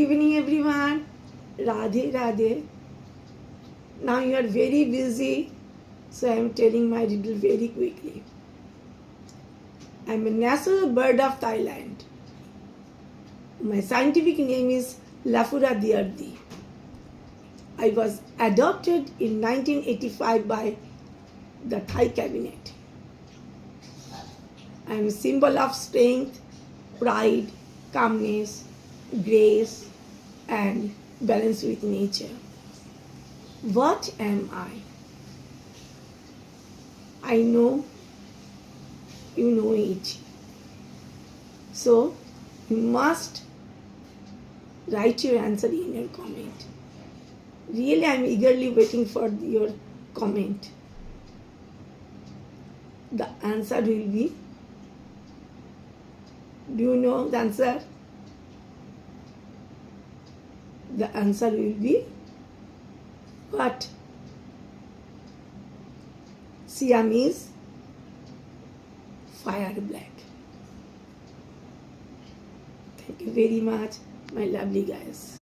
evening everyone. Radhe Radhe. Now you are very busy, so I am telling my riddle very quickly. I am a national bird of Thailand. My scientific name is LAFURA. I was adopted in 1985 by the Thai cabinet. I am a symbol of strength, pride, calmness, grace, and balance with nature. What am I? I know you know it. So you must write your answer in your comment. Really, I am eagerly waiting for your comment. The answer will be, do you know the answer? The answer will be what? Siamese fire black. Thank you very much, my lovely guys.